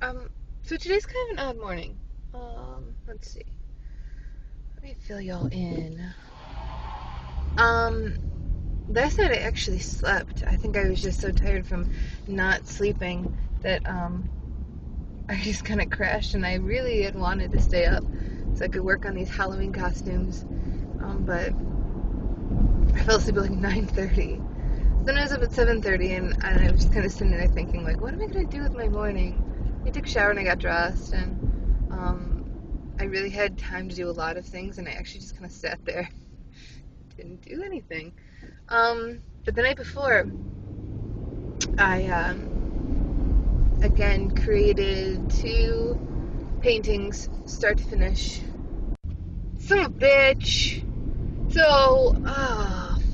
So today's kind of an odd morning. Let's see. Let me fill y'all in. Um, Last night I actually slept. I think I was just so tired from not sleeping that I just kind of crashed, and I really had wanted to stay up so I could work on these Halloween costumes. But I fell asleep at like 9:30. Then I was up at 7:30, and I was just kind of sitting there thinking, like, what am I gonna do with my morning? I took a shower and I got dressed, and I really had time to do a lot of things, and I actually just kind of sat there, didn't do anything. But the night before, I again created 2 paintings, start to finish. Son of a bitch. So,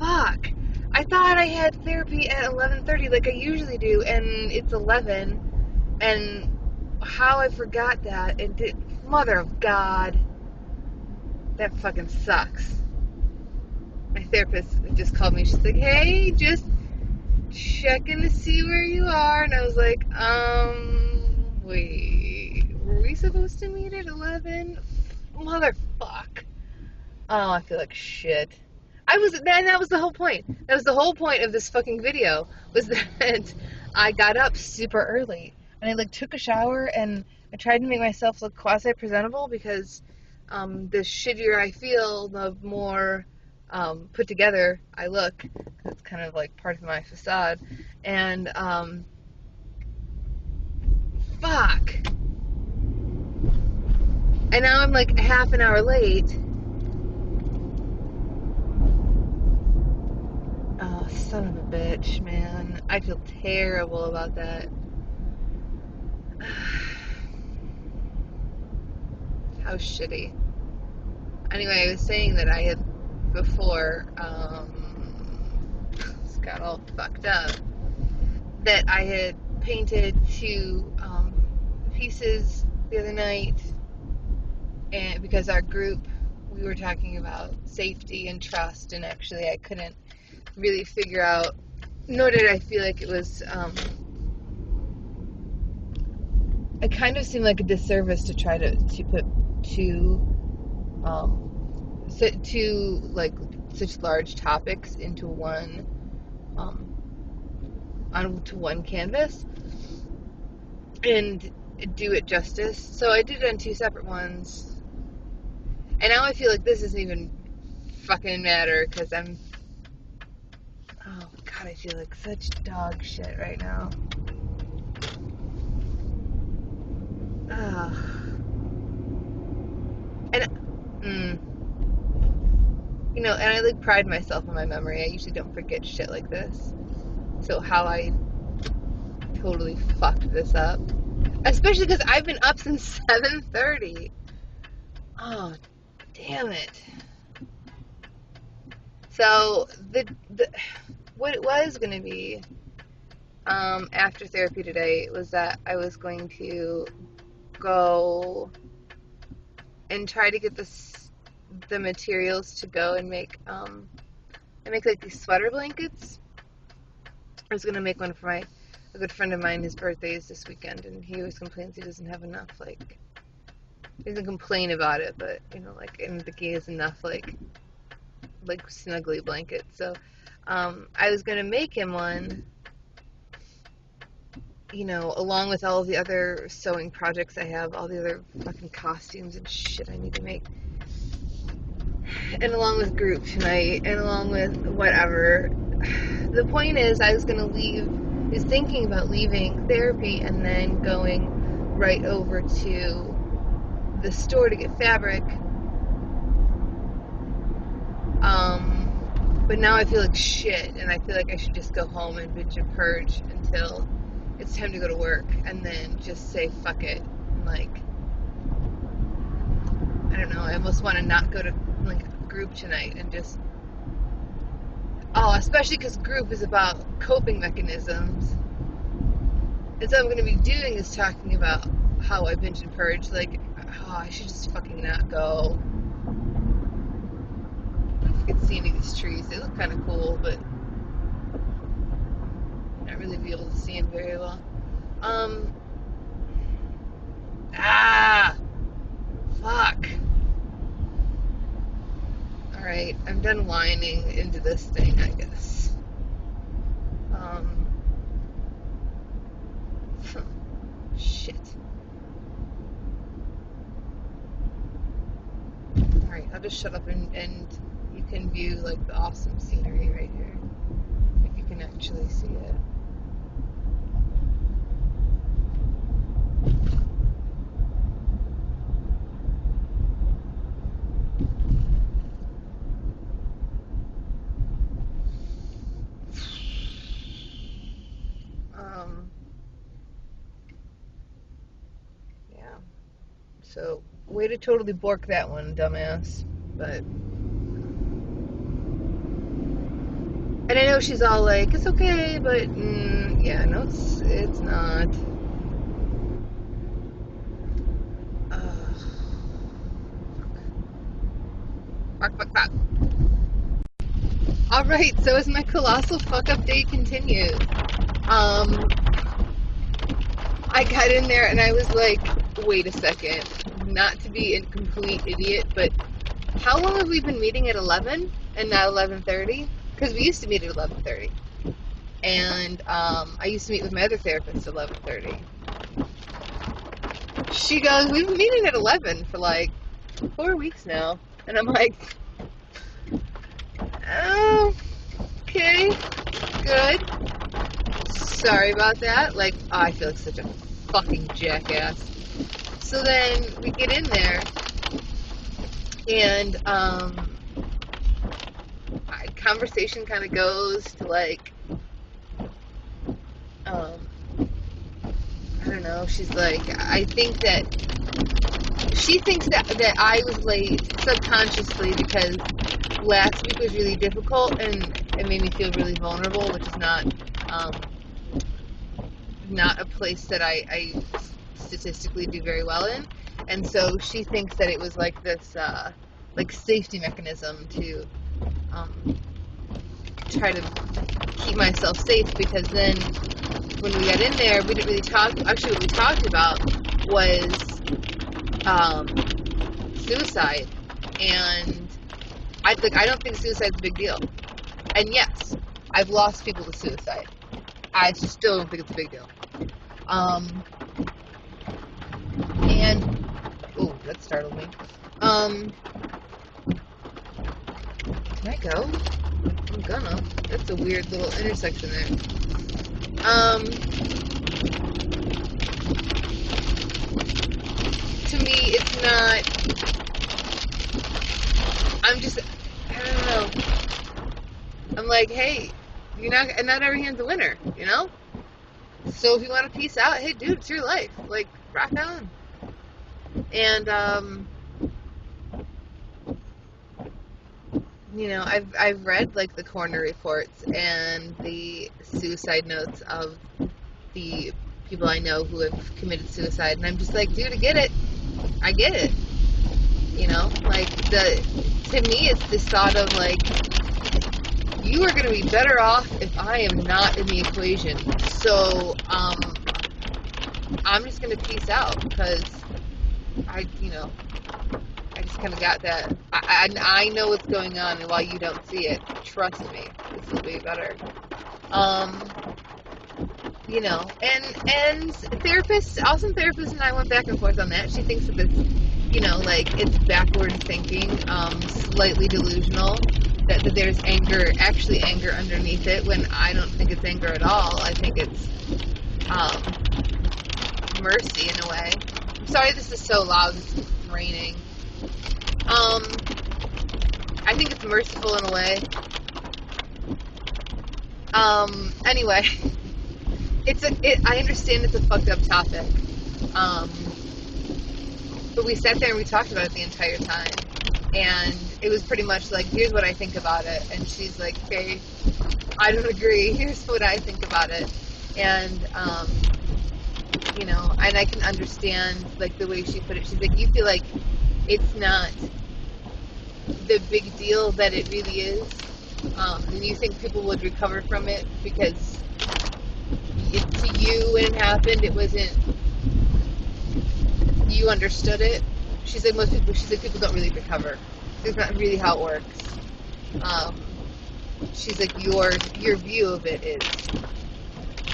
fuck. I thought I had therapy at 11:30, like I usually do, and it's 11. And how I forgot that, and did, mother of God, that fucking sucks. My therapist just called me. She's like, "Hey, just checking to see where you are." And I was like, wait, were we supposed to meet at 11? Motherfuck. Oh, I feel like shit. That was the whole point. That was the whole point of this fucking video, was that I got up super early, and I, like, took a shower, and I tried to make myself look quasi-presentable, because the shittier I feel, the more put together I look. It's kind of like part of my facade. And fuck. And now I'm like half an hour late. Oh, son of a bitch, man. I feel terrible about that. How shitty. Anyway, I was saying that I had before, this got all fucked up, that I had painted 2 pieces the other night, and because our group, we were talking about safety and trust, and actually I couldn't really figure out, nor did I feel like it was, it kind of seemed like a disservice to try to put two like such large topics into one, onto one canvas, and do it justice. So I did it on 2 separate ones, and now I feel like this doesn't even fucking matter, because oh god, I feel like such dog shit right now. Ugh. And and I like pride myself on my memory. I usually don't forget shit like this. So how I totally fucked this up, especially because I've been up since 7:30. Oh, damn it. So the what it was going to be, after therapy today, was that I was going to go and try to get the materials to go and make I make like these sweater blankets. I was gonna make one for a good friend of mine. His birthday is this weekend, and he always complains he doesn't have enough, like, he doesn't complain about it, but like, I don't think he has enough like snuggly blankets. So I was gonna make him one, along with all the other sewing projects I have, all the other fucking costumes and shit I need to make, and along with group tonight, and along with whatever. The point is, I was thinking about leaving therapy and then going right over to the store to get fabric. But now I feel like shit, and I feel like I should just go home and bitch and purge until it's time to go to work, and then just say fuck it. And, like, I don't know, I almost want to not go to like group tonight and just, especially because group is about coping mechanisms. And so what I'm going to be doing is talking about how I binge and purge. Like, I should just fucking not go. I don't know if you can see any of these trees. They look kind of cool, but not really be able to see them very well. done whining into this thing, I guess. Shit. Alright, I'll just shut up and you can view like the awesome scenery right here. If you can actually see it. Yeah. So, way to totally bork that one, dumbass. But, and I know she's all like, it's okay, but yeah, no, it's not. Fuck, fuck, fuck. All right, so as my colossal fuck up day continues, I got in there and I was like, wait a second, not to be a complete idiot, but how long have we been meeting at 11 and not 11:30? Because we used to meet at 11:30, and I used to meet with my other therapist at 11:30. She goes, we've been meeting at 11 for like 4 weeks now, and I'm like, oh, okay, good. Sorry about that. Like, oh, I feel like such a fucking jackass. So then we get in there, and conversation kind of goes to like, I don't know. She's like, she thinks that I was late subconsciously because last week was really difficult and it made me feel really vulnerable, which is not a place that I statistically do very well in. And so she thinks that it was like this like safety mechanism to try to keep myself safe, because then when we got in there, we didn't really talk. Actually, what we talked about was suicide, and I don't think suicide's a big deal. And yes, I've lost people to suicide. I still don't think it's a big deal. And oh, that startled me. Can I go? I'm gonna. That's a weird little intersection there. To me, it's not. I don't know. I'm like, hey, not every hand's a winner, you know? So if you want to peace out, hey, dude, it's your life. Like, rock on. And, you know, I've read, like, the coroner reports and the suicide notes of the people I know who have committed suicide, and I'm just like, dude, I get it. You know, like, to me, it's this thought of, like, you are going to be better off if I am not in the equation. So, I'm just going to peace out, because I just kind of got that. I know what's going on, and while you don't see it, trust me, this will be better. You know, and awesome therapists and I went back and forth on that. She thinks that this, you know, like, it's backward thinking, slightly delusional, that there's actually anger underneath it, when I don't think it's anger at all. I think it's, mercy in a way. I'm sorry this is so loud, it's raining. I think it's merciful in a way. Anyway, I understand it's a fucked up topic. But we sat there and we talked about it the entire time. And it was pretty much like, here's what I think about it. And she's like, okay, I don't agree. Here's what I think about it. And, you know, and I can understand, like, the way she put it. She's like, you feel like it's not the big deal that it really is. And you think people would recover from it because to you, when it happened, it wasn't, you understood it. She's like, people don't really recover. That's not really how it works. she's like, your view of it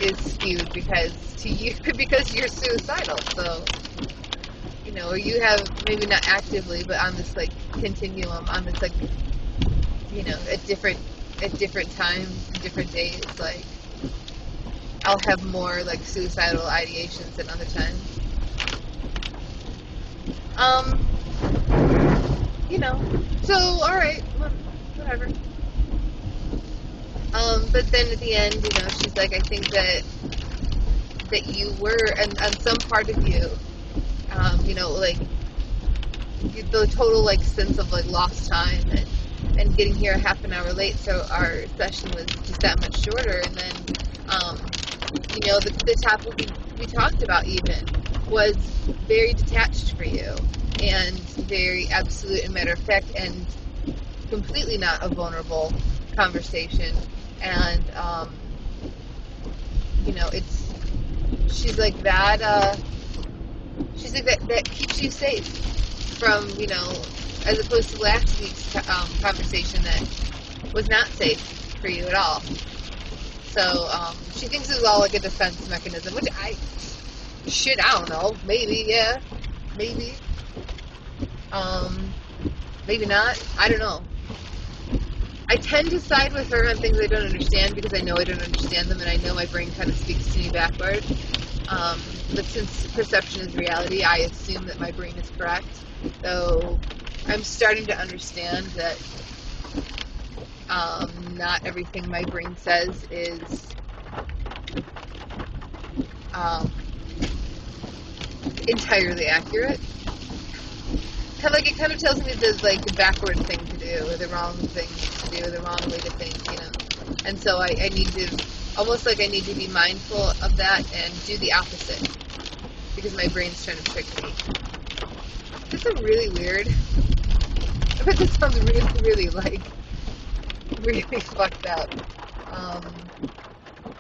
is skewed because to you because you're suicidal. So, you know, or you have, maybe not actively, but on this like continuum, on this like, you know, at different times, different days, like I'll have more like suicidal ideations than other times. You know, so alright, whatever. But then at the end, you know, she's like, I think that you were, and some part of you, you know, like the total like sense of like lost time and getting here a half an hour late, so our session was just that much shorter. And then, you know, the topic we talked about even was very detached for you and very absolute and matter of fact and completely not a vulnerable conversation. And you know, she's like that keeps you safe from, you know, as opposed to last week's conversation that was not safe for you at all. So she thinks it was all like a defense mechanism, which I don't know, maybe, yeah, maybe, maybe not, I don't know. I tend to side with her on things I don't understand because I know I don't understand them, and I know my brain kind of speaks to me backward. But since perception is reality, I assume that my brain is correct. Though I'm starting to understand that not everything my brain says is entirely accurate. Like, it kind of tells me there's like the backward thing to do, or the wrong thing to do, or the wrong way to think, you know. And so I need to, almost like I need to be mindful of that and do the opposite, because my brain's trying to trick me. This is really weird. I bet this sounds really, really like, really fucked up.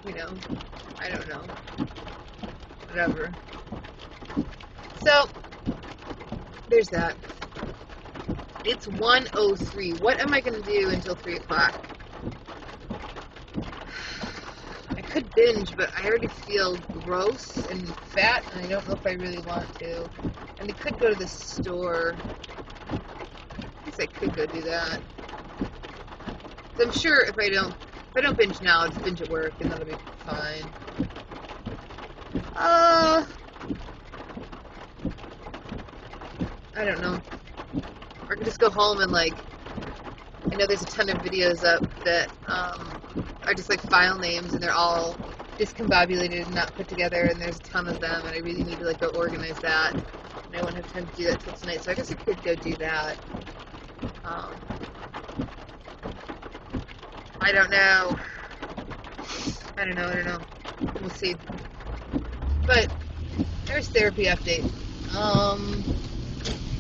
You know, I don't know. Whatever. So, there's that. It's 1:03. What am I going to do until 3 o'clock? I could binge, but I already feel gross and fat, and I don't know if I really want to. And I could go to the store. I guess I could go do that. So I'm sure if I don't binge now, I'll just binge at work, and that'll be fine. I don't know. Or I could just go home and, like, I know there's a ton of videos up that are just like file names, and they're all discombobulated and not put together, and there's a ton of them, and I really need to like go organize that, and I won't have time to do that till tonight, so I guess I could go do that. I don't know. We'll see. But there's therapy update.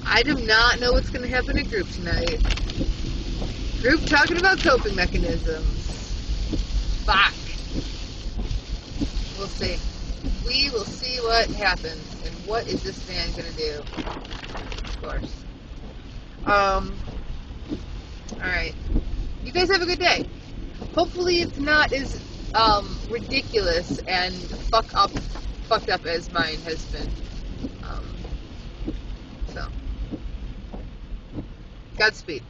I do not know what's going to happen in group tonight. Group talking about coping mechanisms. Fuck. We'll see. We will see what happens. And what is this man going to do? Of course. Alright. You guys have a good day. Hopefully it's not as ridiculous and fucked up as mine has been. So, Godspeed.